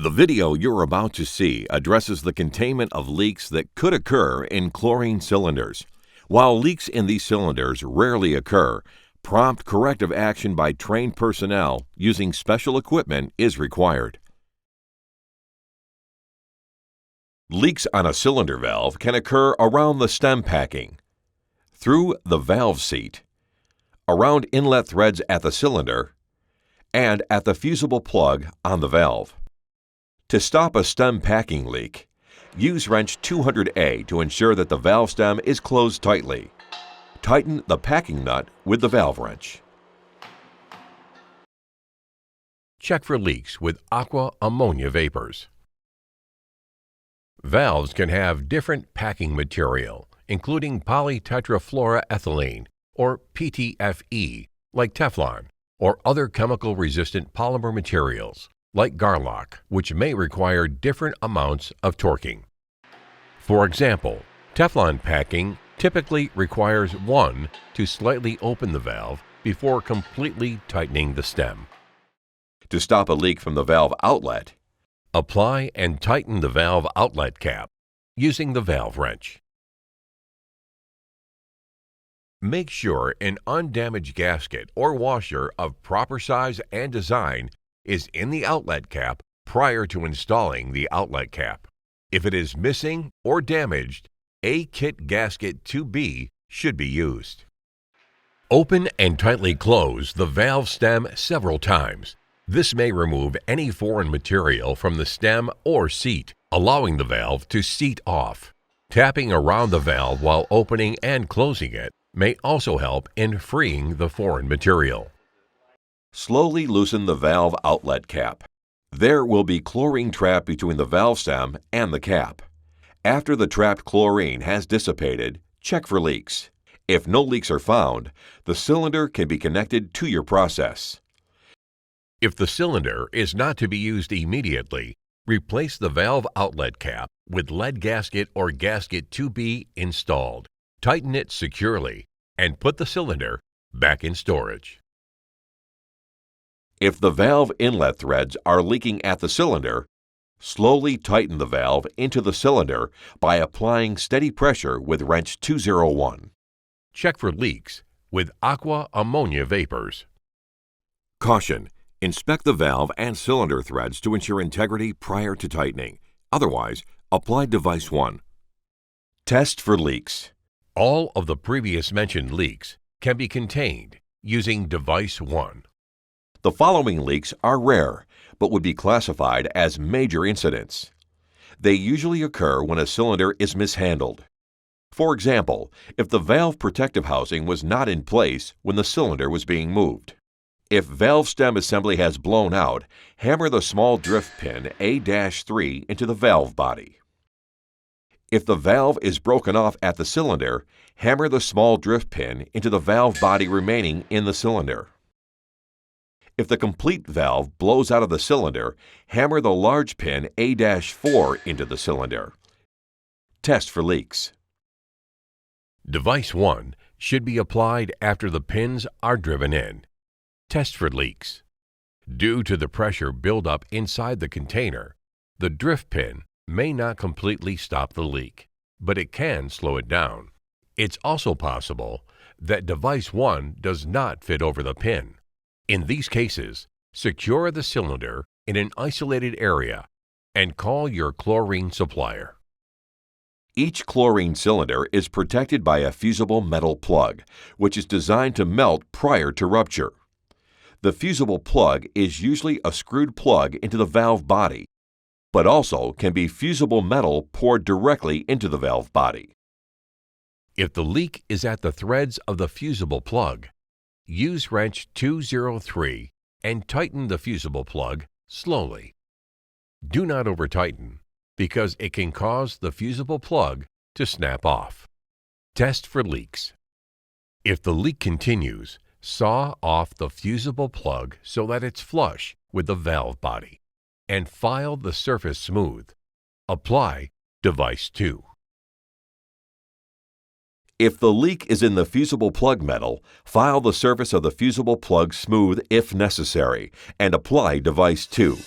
The video you're about to see addresses the containment of leaks that could occur in chlorine cylinders. While leaks in these cylinders rarely occur, prompt corrective action by trained personnel using special equipment is required. Leaks on a cylinder valve can occur around the stem packing, through the valve seat, around inlet threads at the cylinder, and at the fusible plug on the valve. To stop a stem packing leak, use wrench 200A to ensure that the valve stem is closed tightly. Tighten the packing nut with the valve wrench. Check for leaks with aqua ammonia vapors. Valves can have different packing material, including polytetrafluoroethylene, or PTFE, like Teflon, or other chemical-resistant polymer materials, like Garlock, which may require different amounts of torquing. For example, Teflon packing typically requires 1 to slightly open the valve before completely tightening the stem. To stop a leak from the valve outlet, apply and tighten the valve outlet cap using the valve wrench. Make sure an undamaged gasket or washer of proper size and design is in the outlet cap prior to installing the outlet cap. If it is missing or damaged, a kit gasket 2B should be used. Open and tightly close the valve stem several times. This may remove any foreign material from the stem or seat, allowing the valve to seat off. Tapping around the valve while opening and closing it may also help in freeing the foreign material. Slowly loosen the valve outlet cap. There will be chlorine trapped between the valve stem and the cap. After the trapped chlorine has dissipated, check for leaks. If no leaks are found, the cylinder can be connected to your process. If the cylinder is not to be used immediately, replace the valve outlet cap with lead gasket or gasket 2B installed. Tighten it securely and put the cylinder back in storage. If the valve inlet threads are leaking at the cylinder, slowly tighten the valve into the cylinder by applying steady pressure with wrench 201. Check for leaks with aqua ammonia vapors. Caution: inspect the valve and cylinder threads to ensure integrity prior to tightening. Otherwise, apply device 1. Test for leaks. All of the previous mentioned leaks can be contained using device 1. The following leaks are rare, but would be classified as major incidents. They usually occur when a cylinder is mishandled. For example, if the valve protective housing was not in place when the cylinder was being moved. If valve stem assembly has blown out, hammer the small drift pin A-3 into the valve body. If the valve is broken off at the cylinder, hammer the small drift pin into the valve body remaining in the cylinder. If the complete valve blows out of the cylinder, hammer the large pin A-4 into the cylinder. Test for leaks. Device 1 should be applied after the pins are driven in. Test for leaks. Due to the pressure buildup inside the container, the drift pin may not completely stop the leak, but it can slow it down. It's also possible that device 1 does not fit over the pin. In these cases, secure the cylinder in an isolated area and call your chlorine supplier. Each chlorine cylinder is protected by a fusible metal plug, which is designed to melt prior to rupture. The fusible plug is usually a screwed plug into the valve body, but also can be fusible metal poured directly into the valve body. If the leak is at the threads of the fusible plug, use wrench 203 and tighten the fusible plug slowly. Do not over-tighten, because it can cause the fusible plug to snap off. Test for leaks. If the leak continues, saw off the fusible plug so that it's flush with the valve body, and file the surface smooth. Apply device 2. If the leak is in the fusible plug metal, file the surface of the fusible plug smooth if necessary, and apply device 2.